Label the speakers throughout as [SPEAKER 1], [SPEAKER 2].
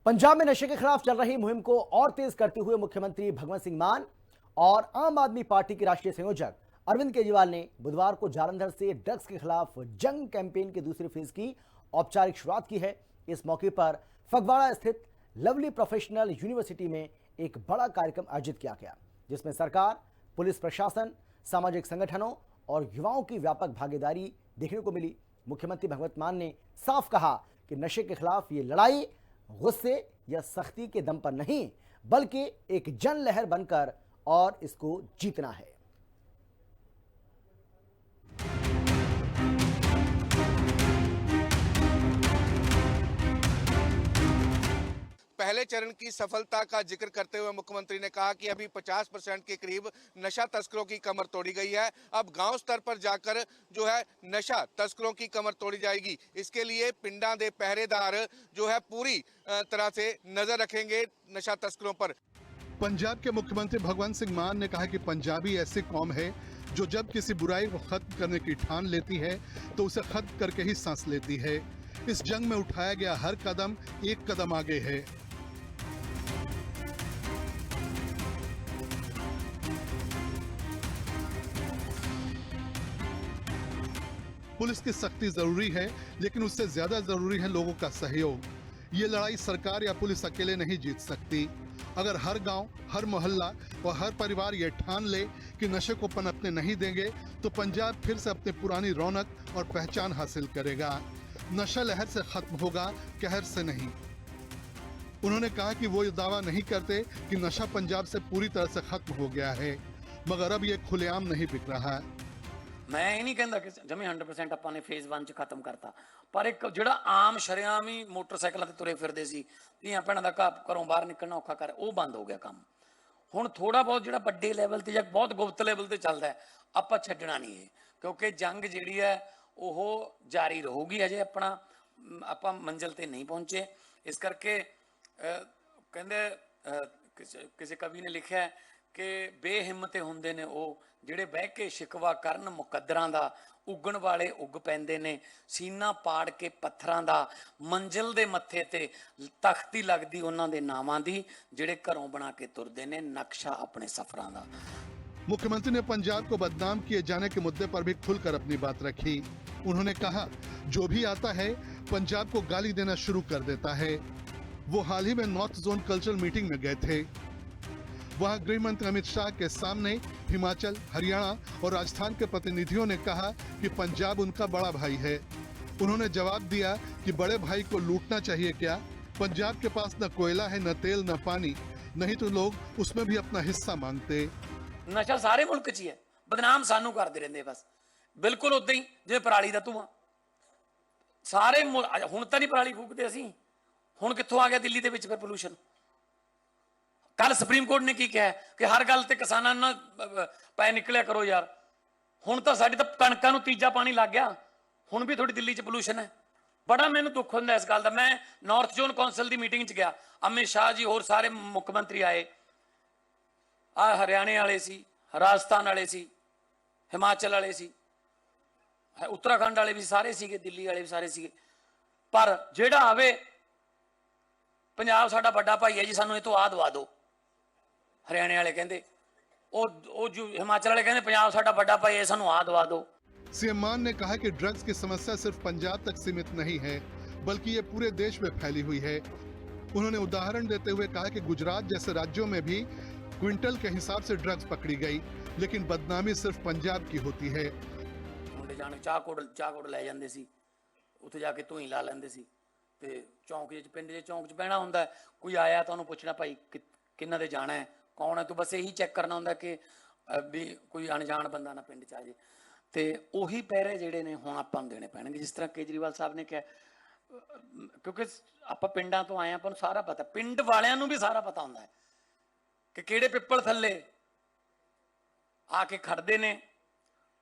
[SPEAKER 1] पंजाब में नशे के खिलाफ चल रही मुहिम को और तेज करते हुए मुख्यमंत्री भगवंत सिंह मान और आम आदमी पार्टी के राष्ट्रीय संयोजक अरविंद केजरीवाल ने बुधवार को जालंधर से ड्रग्स के खिलाफ जंग कैंपेन के दूसरे फेज की औपचारिक शुरुआत की है। इस मौके पर फगवाड़ा स्थित लवली प्रोफेशनल यूनिवर्सिटी में एक बड़ा कार्यक्रम आयोजित किया गया, जिसमें सरकार, पुलिस प्रशासन, सामाजिक संगठनों और युवाओं की व्यापक भागीदारी देखने को मिली। मुख्यमंत्री भगवंत मान ने साफ कहा कि नशे के खिलाफ ये लड़ाई गुस्से या सख्ती के दम पर नहीं, बल्कि एक जन लहर बनकर और इसको जीतना है।
[SPEAKER 2] पहले चरण की सफलता का जिक्र करते हुए मुख्यमंत्री ने कहा कि अभी 50% के करीब नशा तस्करों की कमर तोड़ी गई है। अब गांव स्तर पर जाकर जो है नशा तस्करों की कमर तोड़ी जाएगी। इसके लिए पिंडा दे पहरेदार जो है पूरी तरह से नजर रखेंगे नशा तस्करों पर।
[SPEAKER 3] पंजाब के मुख्यमंत्री भगवंत सिंह मान ने कहा कि पंजाबी ऐसी कौम है जो जब किसी बुराई को खत्म करने की ठान लेती है तो उसे खत्म करके ही सांस लेती है। इस जंग में उठाया गया हर कदम एक कदम आगे है। पुलिस की सख्ती जरूरी है, लेकिन उससे ज्यादा जरूरी है लोगों का सहयोग। ये लड़ाई सरकार या पुलिस अकेले नहीं जीत सकती। अगर हर गांव, हर मोहल्ला और हर परिवार ये ठान ले कि नशे को पनपने नहीं देंगे, तो पंजाब फिर से अपनी पुरानी रौनक और पहचान हासिल करेगा। नशा लहर से खत्म होगा, कहर से नहीं। उन्होंने कहा कि वो ये दावा नहीं करते कि नशा पंजाब से पूरी तरह से खत्म हो गया है, मगर अब ये खुलेआम नहीं बिक रहा।
[SPEAKER 4] मैं ये नहीं कहता कि जमी 100% ਆਪਾਂ ਨੇ ਫੇਜ਼ 1 ਚ ਖਤਮ ਕਰਤਾ, ਪਰ ਇੱਕ ਜਿਹੜਾ ਆਮ ਸ਼ਰਿਆਮ ਹੀ ਮੋਟਰਸਾਈਕਲਾਂ ਤੇ ਤੁਰੇ ਫਿਰਦੇ ਸੀ, ਧੀਆਂ ਭੈਣਾਂ ਦਾ ਘਰੋਂ ਬਾਹਰ ਨਿਕਲਣਾ ਔਖਾ ਕਰ, ਉਹ ਬੰਦ ਹੋ ਗਿਆ ਕੰਮ। ਹੁਣ ਥੋੜਾ ਬਹੁਤ ਜਿਹੜਾ ਵੱਡੇ ਲੈਵਲ ਤੇ ਜਾਂ ਬਹੁਤ ਗੁਪਤ ਲੈਵਲ ਤੇ ਚੱਲਦਾ ਹੈ, ਆਪਾਂ ਛੱਡਣਾ ਨਹੀਂ ਹੈ, ਕਿਉਂਕਿ ਜੰਗ ਜਿਹੜੀ ਹੈ ਉਹ ਜਾਰੀ ਰਹੂਗੀ। ਅਜੇ ਆਪਣਾ ਆਪਾਂ ਮੰਜ਼ਿਲ ਤੇ ਨਹੀਂ ਪਹੁੰਚੇ। ਇਸ ਕਰਕੇ ਕਹਿੰਦੇ ਕਿਸੇ ਕਵੀ ਨੇ ਲਿਖਿਆ ਕਿ ਬੇਹਿੰਮਤੇ ਹੁੰਦੇ ਨੇ ਉਹ ਜਿਹੜੇ ਬਹਿ ਕੇ ਸ਼ਿਕਵਾ ਕਰਨ ਮੁਕੱਦਰਾਂ ਦਾ, ਉੱਗਣ ਵਾਲੇ ਉੱਗ ਪੈਂਦੇ ਨੇ ਸੀਨਾ ਪਾੜ ਕੇ ਪੱਥਰਾਂ ਦਾ, ਮੰਜ਼ਿਲ ਦੇ ਮੱਥੇ ਤੇ ਤਖਤੀ ਲੱਗਦੀ ਉਹਨਾਂ ਦੇ ਨਾਵਾਂ ਦੀ, ਜਿਹੜੇ ਘਰੋਂ ਬਣਾ ਕੇ ਤੁਰਦੇ ਨੇ ਨਕਸ਼ਾ ਆਪਣੇ ਸਫ਼ਰਾਂ ਦਾ।
[SPEAKER 3] मुख्यमंत्री ने पंजाब को बदनाम किए जाने के मुद्दे पर भी खुलकर अपनी बात रखी। उन्होंने कहा, जो भी आता है पंजाब को गाली देना शुरू कर देता है। वो हाल ही में नॉर्थ जोन कल्चरल मीटिंग में गए थे। वहां गृह मंत्री अमित शाह के सामने हिमाचल, हरियाणा और राजस्थान के प्रतिनिधियों ने कहा कि पंजाब उनका बड़ा भाई है। उन्होंने जवाब दिया कि बड़े भाई को लूटना चाहिए क्या? पंजाब के पास न कोयला है, न तेल, न पानी, नहीं तो लोग उसमें भी अपना हिस्सा मांगते।
[SPEAKER 4] ਨਸ਼ਾ ਸਾਰੇ ਮੁਲਕ 'ਚ ਹੀ ਹੈ, ਬਦਨਾਮ ਸਾਨੂੰ ਕਰਦੇ ਰਹਿੰਦੇ ਬਸ। ਬਿਲਕੁਲ ਉਦਾਂ ਹੀ ਜਿਵੇਂ ਪਰਾਲੀ ਦਾ ਧੂਆਂ, ਸਾਰੇ ਹੁਣ ਤਾਂ ਨਹੀਂ ਪਰਾਲੀ ਫੂਕਦੇ ਅਸੀਂ, ਹੁਣ ਕਿੱਥੋਂ ਆ ਗਿਆ ਦਿੱਲੀ ਦੇ ਵਿੱਚ ਫਿਰ ਪੋਲੂਸ਼ਨ। ਕੱਲ ਸੁਪਰੀਮ ਕੋਰਟ ਨੇ ਕੀ ਕਿਹਾ ਕਿ ਹਰ ਗੱਲ ਤੇ ਕਿਸਾਨਾਂ ਨਾਲ ਪੈ ਨਿਕਲਿਆ ਕਰੋ ਯਾਰ। ਹੁਣ ਤਾਂ ਸਾਡੀ ਤਾਂ ਕਣਕਾਂ ਨੂੰ ਤੀਜਾ ਪਾਣੀ ਲੱਗ ਗਿਆ, ਹੁਣ ਵੀ ਥੋੜੀ ਦਿੱਲੀ 'ਚ ਪੋਲੂਸ਼ਨ ਹੈ। ਬੜਾ ਮੈਨੂੰ ਦੁੱਖ ਹੁੰਦਾ ਇਸ ਗੱਲ ਦਾ। ਮੈਂ ਨਾਰਥ ਜ਼ੋਨ ਕੌਂਸਲ ਦੀ ਮੀਟਿੰਗ 'ਚ ਗਿਆ, ਅਮਿਤ ਸ਼ਾਹ ਜੀ ਹੋਰ ਸਾਰੇ ਮੁੱਖ ਮੰਤਰੀ ਆਏ, ਆ ਹਰਿਆਣੇ ਵਾਲੇ ਸੀ, ਰਾਜਸਥਾਨ ਵਾਲੇ ਸੀ, ਹਿਮਾਚਲ ਵਾਲੇ ਸੀ, ਉੱਤਰਾਖੰਡ ਵਾਲੇ ਵੀ ਸਾਰੇ ਸੀਗੇ, ਦਿੱਲੀ ਵਾਲੇ ਵੀ ਸਾਰੇ ਸੀਗੇ। ਪਰ ਜਿਹੜਾ ਆਵੇ ਪੰਜਾਬ ਸਾਡਾ ਵੱਡਾ ਭਾਈ ਹੈ ਜੀ, ਸਾਨੂੰ ਇਹ ਤੋਂ ਆਹ ਦਵਾ ਦਿਓ। हरियाणे वाले कहते जो हिमाचल वाले कहते पंजाब साडा बड़ा भाई है, सानू आ दवा दो।
[SPEAKER 3] सीएम मान ने कहा कि ड्रग्स की समस्या सिर्फ पंजाब तक सीमित नहीं है, बल्कि ये पूरे देश में फैली हुई है। उन्होंने उदाहरण देते हुए कहा कि गुजरात जैसे राज्यों में भी क्विंटल के हिसाब से ड्रग्स पकड़ी गई, लेकिन बदनामी सिर्फ पंजाब की होती है।
[SPEAKER 4] मुंडे जाने चाह कोड़ लै जांदे सी, उत्थे जाके धूई ला लैंदे सी ते चौंक च पिंड दे चौंक च बहना हुंदा, कोई आया तो उन्होंने पूछना भाई किन्ना दे जाना है, कौन है, तू बस यही चैक करना होंगे कि भी कोई अनजान बंदा ना पिंड च आ जाए। तो उही पैरे जिहड़े ने हुण आपां नूं देने पैणगे, जिस तरह केजरीवाल साहब ने कहा, क्योंकि आपां पिंडां तो आए, आपां नूं सारा पता, पिंड वालियां नूं भी सारा पता हुंदा है कि किहड़े पिप्पल थल्ले आके खड़दे ने,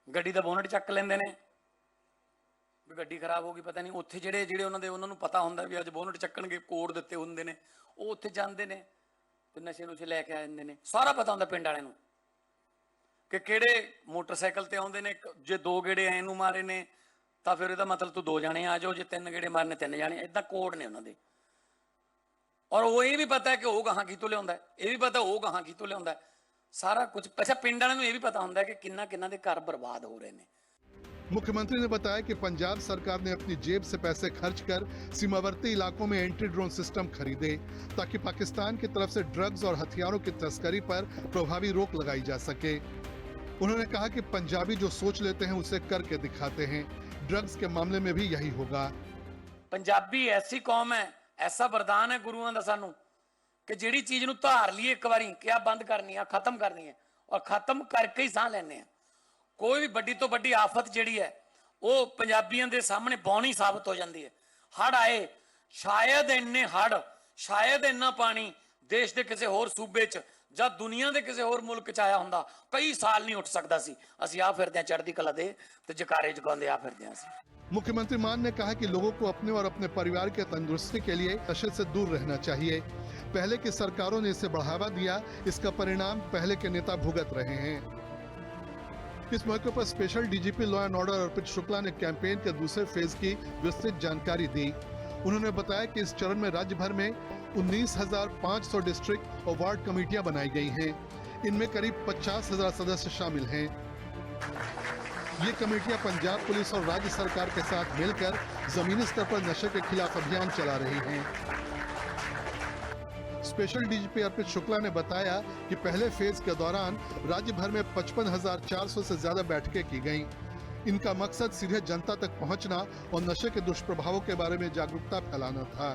[SPEAKER 4] गड्डी दा बोनट चक लैंदे ने, भी गड्डी खराब हो गई पता नहीं, उत्थे जिहड़े उन्हां नूं पता हुंदा भी अज बोनट चक्कणगे, कोड दित्ते हुंदे ने, ਉਹ ਉੱਥੇ ਜਾਂਦੇ ਨੇ ਤੇ ਨਸ਼ੇ ਨੂਸ਼ੇ ਲੈ ਕੇ ਆ ਜਾਂਦੇ ਨੇ। ਸਾਰਾ ਪਤਾ ਹੁੰਦਾ ਪਿੰਡ ਵਾਲਿਆਂ ਨੂੰ ਕਿ ਕਿਹੜੇ ਮੋਟਰਸਾਈਕਲ ਤੇ ਆਉਂਦੇ ਨੇ। ਜੇ 2 ਗੇੜੇ ਐ ਨੂੰ ਮਾਰੇ ਨੇ ਤਾਂ ਫਿਰ ਇਹਦਾ ਮਤਲਬ ਤੂੰ 2 ਜਾਣੇ ਆ ਜਾਓ, ਜੇ 3 ਗੇੜੇ ਮਾਰਨੇ 3 ਜਾਣੇ, ਇਦਾਂ ਕੋਡ ਨੇ ਉਹਨਾਂ ਦੇ। और वो ये भी पता है कि वो कहाँ कितों लिया है, ये भी पता वो कहाँ कितों लिया है, सारा कुछ। अच्छा, पिंड वालों को ये भी पता होता है कि किन्ना किन्ना दे घर बर्बाद हो रहे हैं।
[SPEAKER 3] मुख्यमंत्री ने बताया कि पंजाब सरकार ने अपनी जेब से पैसे खर्च कर सीमावर्ती इलाकों में एंटी ड्रोन सिस्टम खरीदे ताकि पाकिस्तान की तरफ से ड्रग्स और हथियारों की तस्करी पर प्रभावी रोक लगाई जा सके। उन्होंने कहा कि पंजाबी जो सोच लेते हैं उसे करके दिखाते हैं। ड्रग्स के मामले में भी यही होगा।
[SPEAKER 4] पंजाबी ऐसी कौम है, ऐसा वरदान है गुरुओं का सानू कि जिहड़ी चीज नूं धार लईए एक बारी क्या बंद करनी है, खत्म करनी है, और खत्म करके ही साह लैने हैं। कोई भी बड़ी तो बड़ी आफत जिहड़ी है वो पंजाबियों के सामने बौनी साबित हो जाती है। हड़ आए, शायद इन्ने हड़, शायद इन्ना पानी देश के किसी होर सूबे च ਜਾਂ दुनिया के किसी होर मुल्क च आया हुंदा कई साल नहीं उठ सकता सी। ਅਸੀਂ ਆ ਫਿਰਦੇ ਆ ਚੜ੍ਹਦੀ ਕਲਾ ਦੇ ਤੇ ਜਕਾਰੇ ਜਗਾਉਂਦੇ ਆ ਫਿਰਦੇ ਆ ਅਸੀਂ।
[SPEAKER 3] मुख्यमंत्री मान ने कहा कि लोगों को अपने और अपने परिवार के तंदुरुस्ती के लिए नशे से दूर रहना चाहिए। पहले की सरकारों ने इसे बढ़ावा दिया, इसका परिणाम पहले के नेता भुगत रहे हैं। इस मौके पर special DGP law and order Arpit Shukla ने कैंपेन के दूसरे फेज की विस्तृत जानकारी दी। उन्होंने बताया कि इस चरण में राज्य भर में 19,500 डिस्ट्रिक्ट और वार्ड कमेटियां बनाई गई हैं। इनमें करीब 50,000 सदस्य शामिल हैं। ये कमेटियां पंजाब पुलिस और राज्य सरकार के साथ मिलकर जमीनी स्तर पर नशे के खिलाफ अभियान चला रही हैं। स्पेशल डीजीपी अर्पित शुक्ला ने बताया कि पहले फेज के दौरान राज्य भर में 55,400 से ज्यादा बैठकें की गईं। इनका मकसद सीधे जनता तक पहुंचना और नशे के दुष्प्रभावों के बारे में जागरूकता फैलाना था।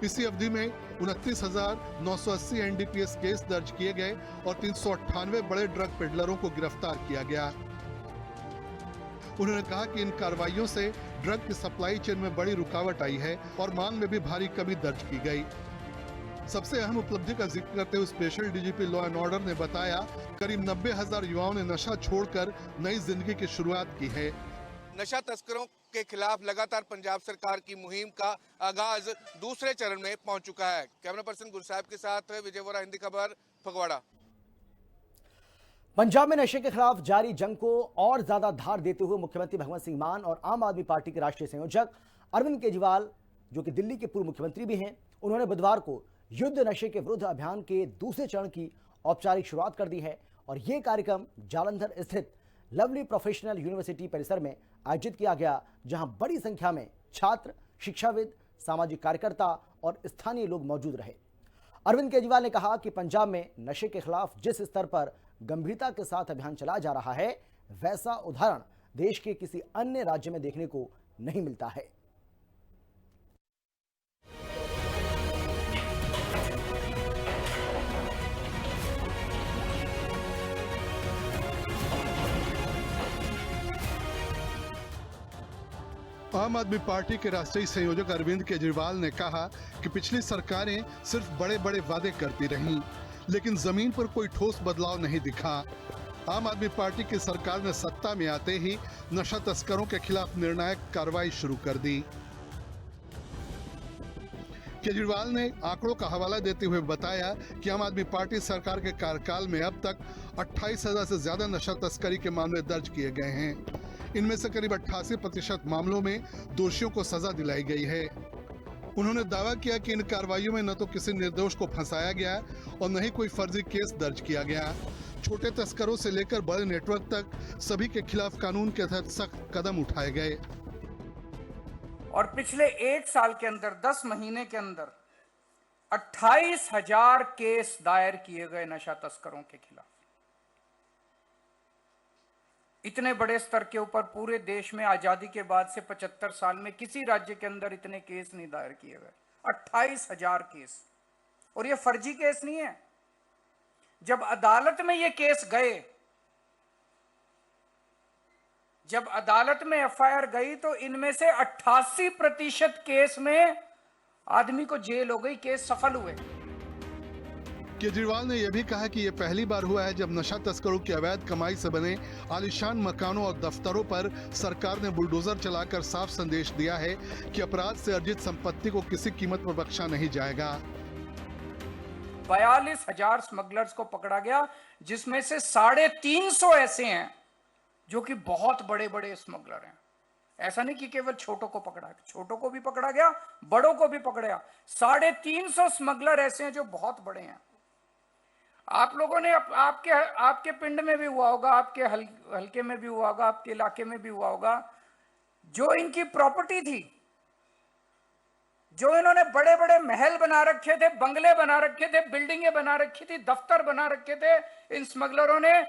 [SPEAKER 3] इसी अवधि में 29,980 एनडीपीएस केस दर्ज किए गए और 398 बड़े ड्रग पेडलरों को गिरफ्तार किया गया। उन्होंने कहा कि इन कार्रवाइयों से ड्रग की सप्लाई चेन में बड़ी रुकावट आई है और मांग में भी भारी कमी दर्ज की गई। सबसे अहम उपलब्धि का जिक्र करते हुए special DGP law and order ने बताया करीब 90,000 युवाओं ने नशा छोड़कर नई जिंदगी की शुरुआत की है।
[SPEAKER 2] नशा तस्करों के खिलाफ लगातार पंजाब सरकार की मुहिम का आगाज दूसरे चरण में पहुंच चुका है। कैमरा पर्सन गुरसाहिब के साथ विजय वोरा, हिंदी खबर, फगवाड़ा।
[SPEAKER 1] पंजाब में नशे के खिलाफ जारी जंग को और ज्यादा धार देते हुए मुख्यमंत्री भगवंत सिंह मान और आम आदमी पार्टी के राष्ट्रीय संयोजक अरविंद केजरीवाल, जो कि दिल्ली के पूर्व मुख्यमंत्री भी हैं, उन्होंने बुधवार को युद्ध नशे के विरुद्ध अभियान के दूसरे चरण की औपचारिक शुरुआत कर दी है। और यह कार्यक्रम जालंधर स्थित लवली प्रोफेशनल यूनिवर्सिटी परिसर में आयोजित किया गया, जहां बड़ी संख्या में छात्र, शिक्षाविद, सामाजिक कार्यकर्ता और स्थानीय लोग मौजूद रहे। अरविंद केजरीवाल ने कहा कि पंजाब में नशे के खिलाफ जिस स्तर पर गंभीरता के साथ अभियान चलाया जा रहा है, वैसा उदाहरण देश के किसी अन्य राज्य में देखने को नहीं मिलता है।
[SPEAKER 3] आम आदमी पार्टी के राष्ट्रीय संयोजक अरविंद केजरीवाल ने कहा कि पिछली सरकारें सिर्फ बड़े बड़े वादे करती रहीं, लेकिन जमीन पर कोई ठोस बदलाव नहीं दिखा। आम आदमी पार्टी की सरकार ने सत्ता में आते ही नशा तस्करों के खिलाफ निर्णायक कार्रवाई शुरू कर दी। केजरीवाल ने आंकड़ों का हवाला देते हुए बताया कि आम आदमी पार्टी सरकार के कार्यकाल में अब तक 28,000 से ज्यादा नशा तस्करी के मामले दर्ज किए गए हैं। इनमें से करीब 88% मामलों में दोषियों को सजा दिलाई गई है। उन्होंने दावा किया कि इन कार्रवाइयों में न तो किसी निर्दोष को फंसाया गया और न ही कोई फर्जी केस दर्ज किया गया। छोटे तस्करों से लेकर बड़े नेटवर्क तक सभी के खिलाफ कानून के तहत सख्त कदम उठाए गए।
[SPEAKER 5] और पिछले 1 साल के अंदर 10 महीने के अंदर 28,000 केस दायर किए गए नशा तस्करों के खिलाफ। इतने बड़े स्तर के ऊपर पूरे देश में आजादी के बाद से 75 साल में किसी राज्य के अंदर इतने केस नहीं दायर किए गए। 28,000 केस। और ये फर्जी केस नहीं है। जब अदालत में ये केस गए, जब अदालत में एफआईआर गई, तो इनमें से 88% केस में आदमी को जेल हो गई, केस सफल हुए।
[SPEAKER 3] केजरीवाल ने यह भी कहा कि यह पहली बार हुआ है जब नशा तस्करों की अवैध कमाई से बने आलीशान मकानों और दफ्तरों पर सरकार ने बुलडोजर चलाकर साफ संदेश दिया है कि अपराध से अर्जित संपत्ति को किसी कीमत पर बख्शा नहीं जाएगा।
[SPEAKER 5] 42,000 स्मगलर्स को पकड़ा गया, जिसमें से 350 ऐसे हैं जो कि बहुत बड़े बड़े स्मगलर हैं। ऐसा नहीं कि केवल छोटों को पकड़ा, छोटों को भी पकड़ा गया, बड़ों को भी पकड़ा। 350 स्मगलर ऐसे हैं जो बहुत बड़े हैं। आप लोगों ने आपके पिंड में भी हुआ होगा, आपके हल्के में भी हुआ होगा, आपके इलाके में भी हुआ होगा, जो इनकी प्रॉपर्टी थी, जो इन्होंने बड़े बड़े महल बना रखे थे, बंगले बना रखे थे, बिल्डिंगें बना रखी थी, दफ्तर बना रखे थे, इन स्मगलरों ने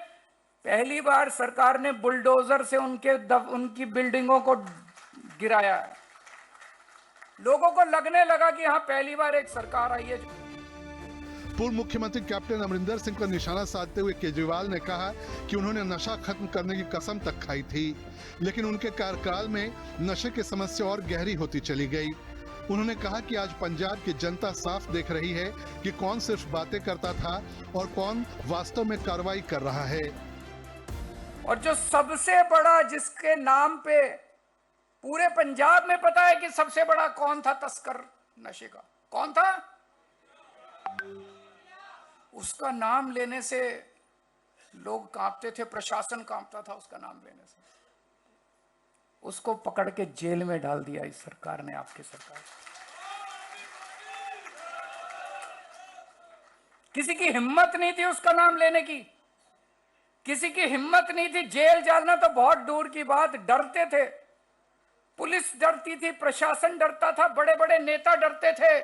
[SPEAKER 5] पहली बार सरकार ने बुलडोजर से उनकी बिल्डिंगों को गिराया है। लोगों को लगने लगा कि हाँ, पहली बार एक सरकार आई है।
[SPEAKER 3] पूर्व मुख्यमंत्री कैप्टन अमरिंदर सिंह पर निशाना साधते हुए केजरीवाल ने कहा कि उन्होंने नशा खत्म करने की कसम तक खाई थी, लेकिन उनके कार्यकाल में नशे की समस्या और गहरी होती चली गई। उन्होंने कहा कि आज पंजाब की जनता साफ देख रही है कि कौन सिर्फ बातें करता था और कौन वास्तव में कार्रवाई कर रहा है।
[SPEAKER 5] और जो सबसे बड़ा, जिसके नाम पे पूरे पंजाब में पता है कि सबसे बड़ा कौन था तस्कर नशे का, कौन था, उसका नाम लेने से लोग कांपते थे, प्रशासन कांपता था उसका नाम लेने से। उसको पकड़ के जेल में डाल दिया इस सरकार ने, आपकी सरकार। किसी की हिम्मत नहीं थी उसका नाम लेने की, किसी की हिम्मत नहीं थी। जेल जाना तो बहुत दूर की बात, डरते थे, पुलिस डरती थी, प्रशासन डरता था, बड़े बड़े नेता डरते थे।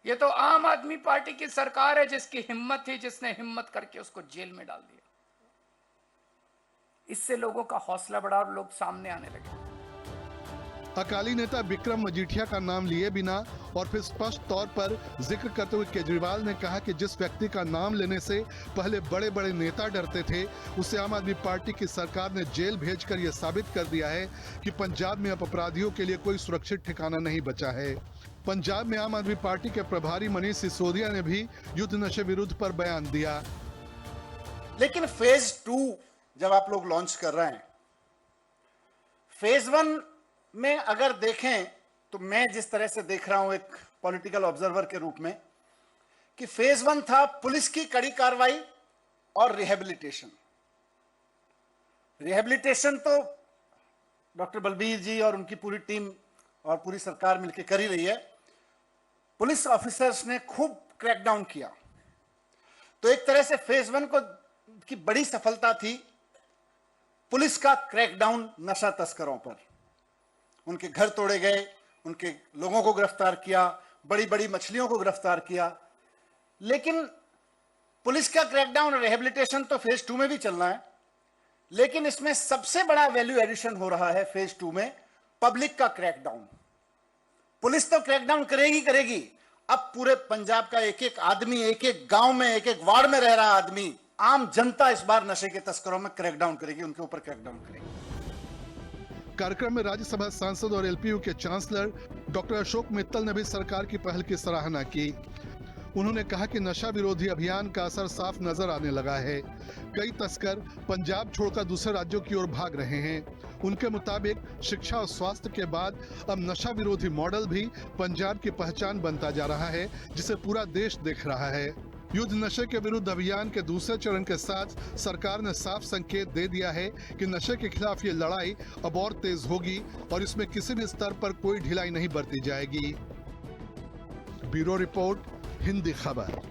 [SPEAKER 5] ये तो आम आदमी पार्टी की सरकार है जिसकी हिम्मत थी, जिसने हिम्मत करके उसको जेल में डाल दिया। इससे लोगों का हौसला बढ़ा और लोग सामने आने लगे।
[SPEAKER 3] अकाली नेता विक्रम मजीठिया का नाम लिए बिना और फिर स्पष्ट तौर पर जिक्र करते हुए केजरीवाल ने कहा कि जिस व्यक्ति का नाम लेने से पहले बड़े बड़े नेता डरते थे, उसे आम आदमी पार्टी की सरकार ने जेल भेजकर यह साबित कर दिया है कि पंजाब में अब अपराधियों के लिए कोई सुरक्षित ठिकाना नहीं बचा है। पंजाब में आम आदमी पार्टी के प्रभारी मनीष सिसोदिया ने भी युद्ध नशे विरुद्ध पर बयान दिया।
[SPEAKER 6] लेकिन फेज 2 जब आप लोग लॉन्च कर रहे हैं, फेज 1 में अगर देखें तो मैं जिस तरह से देख रहा हूं एक पॉलिटिकल ऑब्जर्वर के रूप में, कि फेज 1 था पुलिस की कड़ी कार्रवाई और रिहेबिलिटेशन। रिहेबिलिटेशन तो डॉक्टर बलबीर जी और उनकी पूरी टीम और पूरी सरकार मिलकर कर ही रही है। पुलिस ऑफिसर्स ने खूब क्रैकडाउन किया। तो एक तरह से फेज 1 की बड़ी सफलता थी पुलिस का क्रैकडाउन नशा तस्करों पर। उनके घर तोड़े गए, उनके लोगों को गिरफ्तार किया, बड़ी बड़ी मछलियों को गिरफ्तार किया। लेकिन पुलिस का क्रैकडाउन और रिहेबिलिटेशन तो फेज 2 में भी चलना है, लेकिन इसमें सबसे बड़ा वैल्यू एडिशन हो रहा है फेज 2 में पब्लिक का क्रैकडाउन। पुलिस तो क्रैकडाउन करेगी, अब पूरे पंजाब का एक एक आदमी, एक एक गांव में, एक एक वार्ड में रह रहा आदमी, आम जनता इस बार नशे के तस्करों में क्रैकडाउन करेगी, उनके ऊपर क्रैकडाउन करेगी।
[SPEAKER 3] कार्यक्रम में राज्यसभा सांसद और एलपीयू के चांसलर डॉक्टर अशोक मित्तल ने भी सरकार की पहल की सराहना की। उन्होंने कहा कि नशा विरोधी अभियान का असर साफ नजर आने लगा है। कई तस्कर पंजाब छोड़कर दूसरे राज्यों की ओर भाग रहे हैं। उनके मुताबिक शिक्षा और स्वास्थ्य के बाद अब नशा विरोधी मॉडल भी पंजाब की पहचान बनता जा रहा है, जिसे पूरा देश देख रहा है। युद्ध नशे के विरुद्ध अभियान के दूसरे चरण के साथ सरकार ने साफ संकेत दे दिया है कि नशे के खिलाफ ये लड़ाई अब और तेज होगी और इसमें किसी भी स्तर पर कोई ढिलाई नहीं बरती जाएगी। ब्यूरो रिपोर्ट, हिंदी खबर।